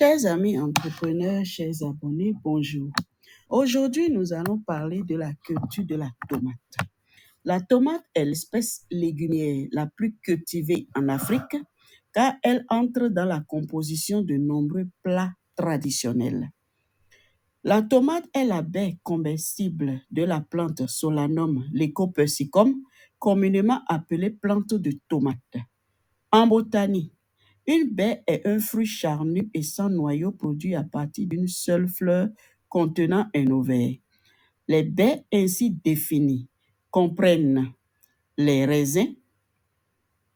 Chers amis entrepreneurs, chers abonnés, bonjour. Aujourd'hui, nous allons parler de la culture de la tomate. La tomate est l'espèce légumière la plus cultivée en Afrique car elle entre dans la composition de nombreux plats traditionnels. La tomate est la baie comestible de la plante Solanum lycopersicum, communément appelée plante de tomate. En botanique, une baie est un fruit charnu et sans noyau produit à partir d'une seule fleur contenant un ovaire. Les baies ainsi définies comprennent les raisins,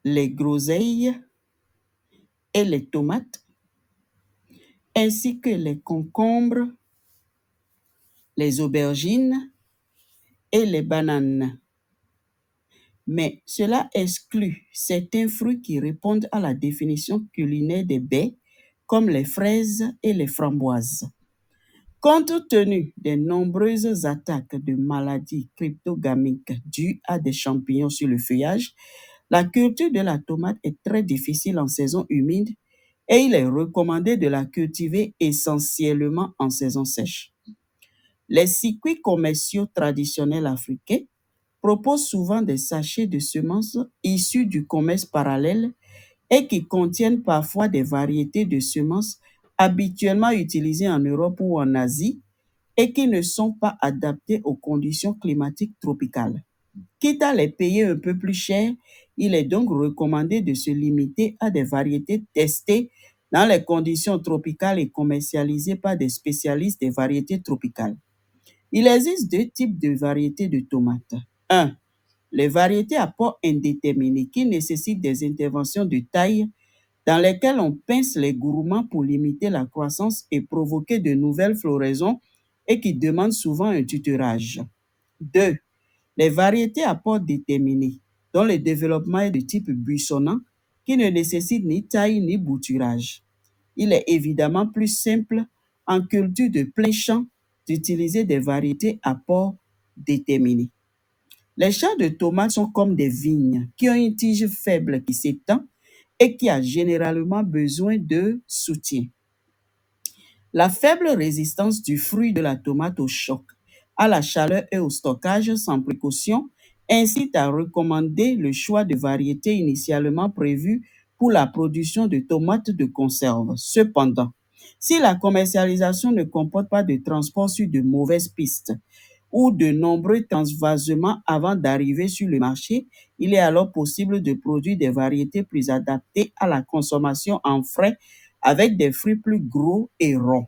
les groseilles et les tomates, ainsi que les concombres, les aubergines et les bananes. Mais cela exclut certains fruits qui répondent à la définition culinaire des baies, comme les fraises et les framboises. Compte tenu des nombreuses attaques de maladies cryptogamiques dues à des champignons sur le feuillage, la culture de la tomate est très difficile en saison humide et il est recommandé de la cultiver essentiellement en saison sèche. Les circuits commerciaux traditionnels africains proposent souvent des sachets de semences issus du commerce parallèle et qui contiennent parfois des variétés de semences habituellement utilisées en Europe ou en Asie et qui ne sont pas adaptées aux conditions climatiques tropicales. Quitte à les payer un peu plus cher, il est donc recommandé de se limiter à des variétés testées dans les conditions tropicales et commercialisées par des spécialistes des variétés tropicales. Il existe deux types de variétés de tomates. 1. Les variétés à port indéterminé qui nécessitent des interventions de taille dans lesquelles on pince les gourmands pour limiter la croissance et provoquer de nouvelles floraisons et qui demandent souvent un tutorage. 2. Les variétés à port déterminé dont le développement est de type buissonnant qui ne nécessitent ni taille ni bouturage. Il est évidemment plus simple en culture de plein champ d'utiliser des variétés à port déterminé. Les champs de tomates sont comme des vignes qui ont une tige faible qui s'étend et qui a généralement besoin de soutien. La faible résistance du fruit de la tomate au choc, à la chaleur et au stockage sans précaution incite à recommander le choix de variétés initialement prévues pour la production de tomates de conserve. Cependant, si la commercialisation ne comporte pas de transport sur de mauvaises pistes ou de nombreux transvasements avant d'arriver sur le marché, il est alors possible de produire des variétés plus adaptées à la consommation en frais avec des fruits plus gros et ronds.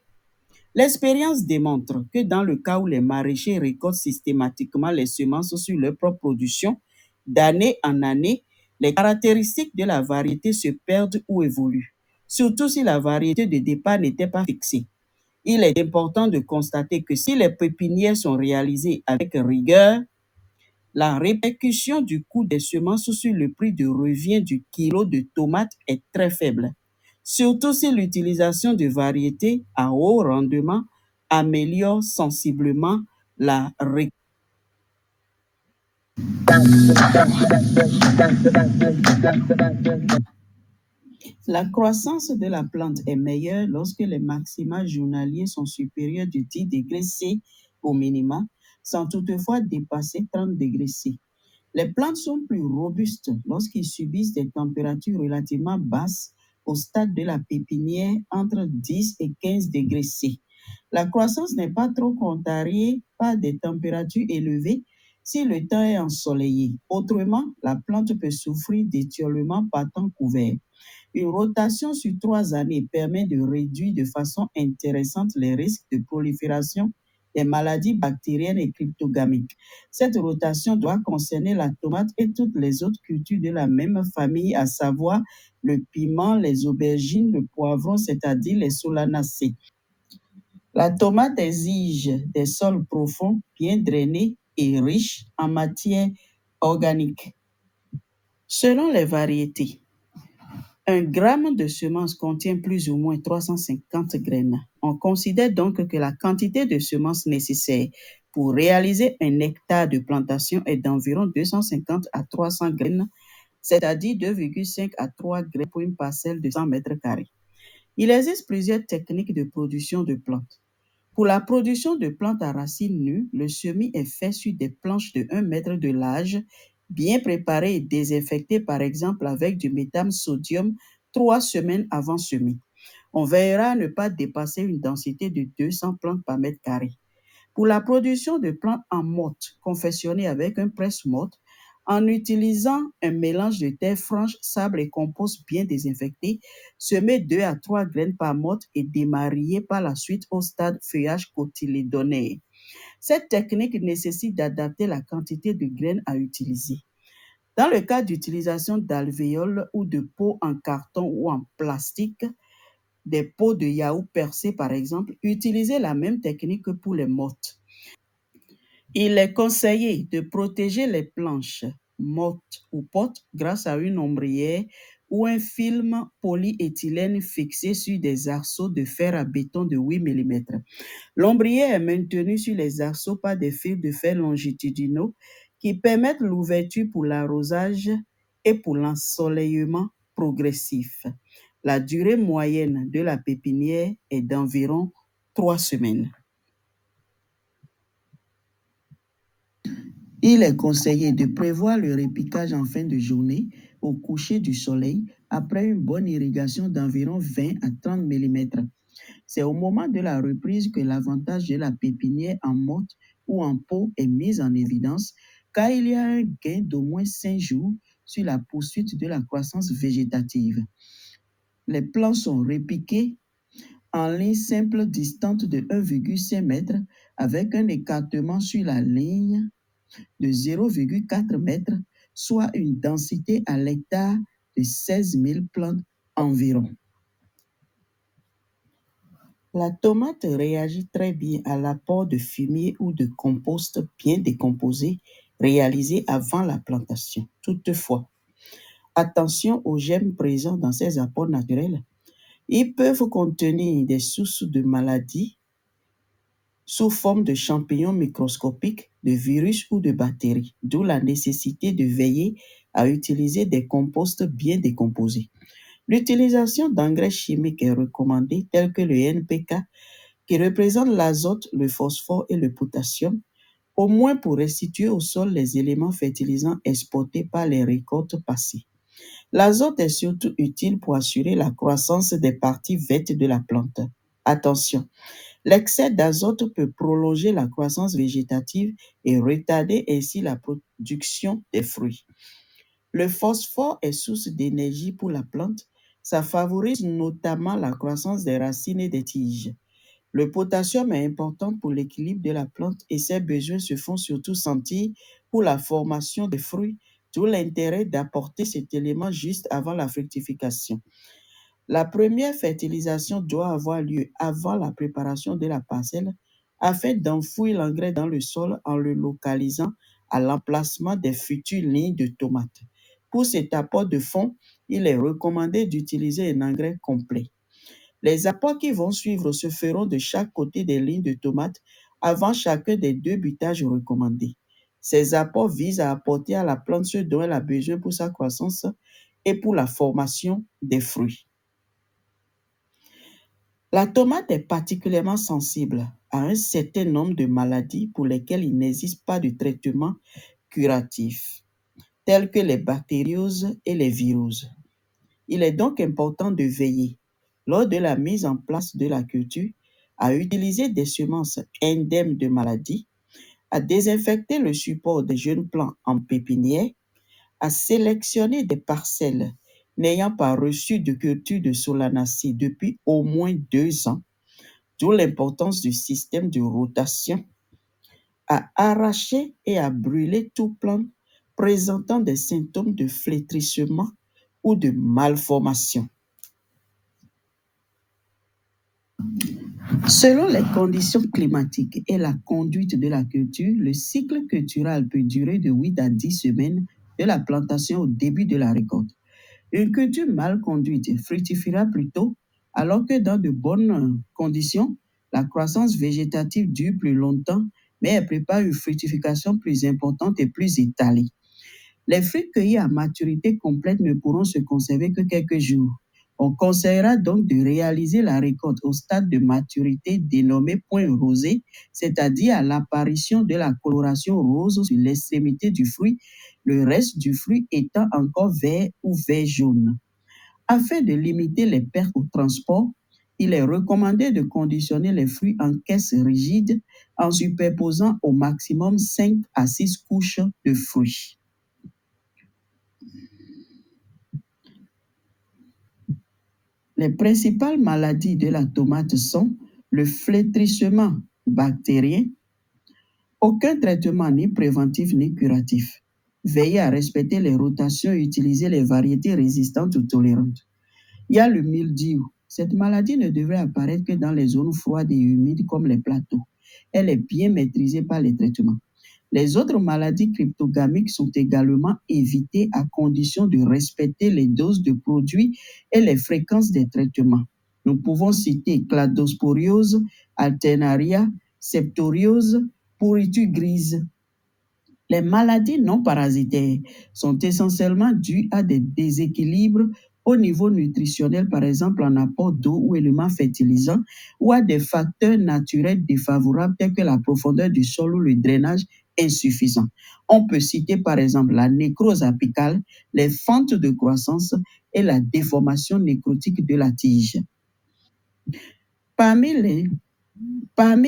L'expérience démontre que dans le cas où les maraîchers récoltent systématiquement les semences sur leur propre production, d'année en année, les caractéristiques de la variété se perdent ou évoluent, surtout si la variété de départ n'était pas fixée. Il est important de constater que si les pépinières sont réalisées avec rigueur, la répercussion du coût des semences sur le prix de revient du kilo de tomates est très faible, surtout si l'utilisation de variétés à haut rendement améliore sensiblement la récolte. La croissance de la plante est meilleure lorsque les maxima journaliers sont supérieurs de 10 degrés C au minima, sans toutefois dépasser 30 degrés C. Les plantes sont plus robustes lorsqu'ils subissent des températures relativement basses au stade de la pépinière entre 10 et 15 degrés C. La croissance n'est pas trop contrariée par des températures élevées si le temps est ensoleillé. Autrement, la plante peut souffrir d'étiolement par temps couvert. Une rotation sur 3 années permet de réduire de façon intéressante les risques de prolifération des maladies bactériennes et cryptogamiques. Cette rotation doit concerner la tomate et toutes les autres cultures de la même famille, à savoir le piment, les aubergines, le poivron, c'est-à-dire les solanacées. La tomate exige des sols profonds, bien drainés et riches en matière organique. Selon les variétés, un gramme de semence contient plus ou moins 350 graines. On considère donc que la quantité de semences nécessaire pour réaliser un hectare de plantation est d'environ 250 à 300 graines, c'est-à-dire 2,5 à 3 graines pour une parcelle de 100 mètres carrés. Il existe plusieurs techniques de production de plantes. Pour la production de plantes à racines nues, le semis est fait sur des planches de 1 mètre de large, bien préparées et désinfectées par exemple avec du méthane sodium 3 semaines avant semis. On veillera à ne pas dépasser une densité de 200 plantes par mètre carré. Pour la production de plantes en motte, confectionnées avec un presse-motte, en utilisant un mélange de terre franche, sable et compost bien désinfecté, semer 2 à 3 graines par motte et démarrer par la suite au stade feuillage cotylédoné. Cette technique nécessite d'adapter la quantité de graines à utiliser. Dans le cas d'utilisation d'alvéoles ou de pots en carton ou en plastique, des pots de yaourt percés par exemple, utilisez la même technique que pour les mottes. Il est conseillé de protéger les planches, mottes ou potes grâce à une ombrière ou un film polyéthylène fixé sur des arceaux de fer à béton de 8 mm. L'ombrière est maintenue sur les arceaux par des fils de fer longitudinaux qui permettent l'ouverture pour l'arrosage et pour l'ensoleillement progressif. La durée moyenne de la pépinière est d'environ 3 semaines. Il est conseillé de prévoir le repiquage en fin de journée au coucher du soleil après une bonne irrigation d'environ 20 à 30 mm. C'est au moment de la reprise que l'avantage de la pépinière en motte ou en pot est mis en évidence, car il y a un gain d'au moins 5 jours sur la poursuite de la croissance végétative. Les plants sont repiqués en ligne simple distante de 1,5 m avec un écartement sur la ligne de 0,4 m, soit une densité à l'hectare de 16 000 plantes environ. La tomate réagit très bien à l'apport de fumier ou de compost bien décomposé réalisé avant la plantation. Toutefois, attention aux germes présents dans ces apports naturels. Ils peuvent contenir des sources de maladies sous forme de champignons microscopiques, de virus ou de bactéries, d'où la nécessité de veiller à utiliser des composts bien décomposés. L'utilisation d'engrais chimiques est recommandée, tels que le NPK, qui représente l'azote, le phosphore et le potassium, au moins pour restituer au sol les éléments fertilisants exportés par les récoltes passées. L'azote est surtout utile pour assurer la croissance des parties vertes de la plante. Attention, l'excès d'azote peut prolonger la croissance végétative et retarder ainsi la production des fruits. Le phosphore est source d'énergie pour la plante. Ça favorise notamment la croissance des racines et des tiges. Le potassium est important pour l'équilibre de la plante et ses besoins se font surtout sentir pour la formation des fruits, d'où l'intérêt d'apporter cet élément juste avant la fructification. La première fertilisation doit avoir lieu avant la préparation de la parcelle afin d'enfouir l'engrais dans le sol en le localisant à l'emplacement des futures lignes de tomates. Pour cet apport de fond, il est recommandé d'utiliser un engrais complet. Les apports qui vont suivre se feront de chaque côté des lignes de tomates avant chacun des 2 butages recommandés. Ces apports visent à apporter à la plante ce dont elle a besoin pour sa croissance et pour la formation des fruits. La tomate est particulièrement sensible à un certain nombre de maladies pour lesquelles il n'existe pas de traitement curatif, tels que les bactérioses et les viroses. Il est donc important de veiller, lors de la mise en place de la culture, à utiliser des semences indemnes de maladies, à désinfecter le support des jeunes plants en pépinière, à sélectionner des parcelles n'ayant pas reçu de culture de solanacée depuis au moins 2 ans, d'où l'importance du système de rotation, à arracher et à brûler tout plant présentant des symptômes de flétrissement ou de malformation. Selon les conditions climatiques et la conduite de la culture, le cycle cultural peut durer de 8 à 10 semaines de la plantation au début de la récolte. Une culture mal conduite fructifiera plus tôt, alors que dans de bonnes conditions, la croissance végétative dure plus longtemps, mais elle prépare une fructification plus importante et plus étalée. Les fruits cueillis à maturité complète ne pourront se conserver que quelques jours. On conseillera donc de réaliser la récolte au stade de maturité dénommé point rosé, c'est-à-dire à l'apparition de la coloration rose sur l'extrémité du fruit, le reste du fruit étant encore vert ou vert jaune. Afin de limiter les pertes au transport, il est recommandé de conditionner les fruits en caisse rigide en superposant au maximum 5 à 6 couches de fruits. Les principales maladies de la tomate sont le flétrissement bactérien, aucun traitement ni préventif ni curatif. Veillez à respecter les rotations et utiliser les variétés résistantes ou tolérantes. Il y a le mildiou. Cette maladie ne devrait apparaître que dans les zones froides et humides comme les plateaux. Elle est bien maîtrisée par les traitements. Les autres maladies cryptogamiques sont également évitées à condition de respecter les doses de produits et les fréquences des traitements. Nous pouvons citer cladosporiose, alternaria, septoriose, pourriture grise. Les maladies non parasitaires sont essentiellement dues à des déséquilibres au niveau nutritionnel, par exemple en apport d'eau ou éléments fertilisants, ou à des facteurs naturels défavorables tels que la profondeur du sol ou le drainage insuffisant. On peut citer par exemple la nécrose apicale, les fentes de croissance et la déformation nécrotique de la tige. Parmi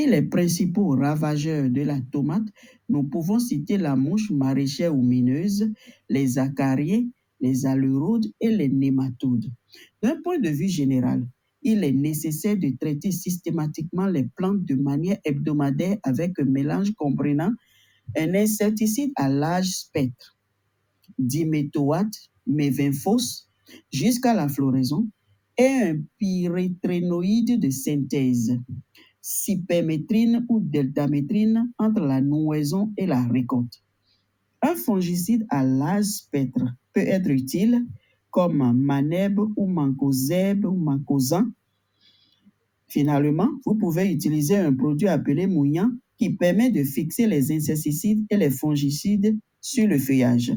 les principaux ravageurs de la tomate, nous pouvons citer la mouche maraîchère ou mineuse, les acariens, les alérodes et les nématodes. D'un point de vue général, il est nécessaire de traiter systématiquement les plantes de manière hebdomadaire avec un mélange comprenant un insecticide à large spectre, diméthoate, mévinphos, jusqu'à la floraison, et un pyréthrinoïde de synthèse, cyperméthrine ou deltaméthrine entre la nouaison et la récolte. Un fongicide à large spectre peut être utile comme maneb ou mancozeb ou mancozan. Finalement, vous pouvez utiliser un produit appelé mouillant qui permet de fixer les insecticides et les fongicides sur le feuillage.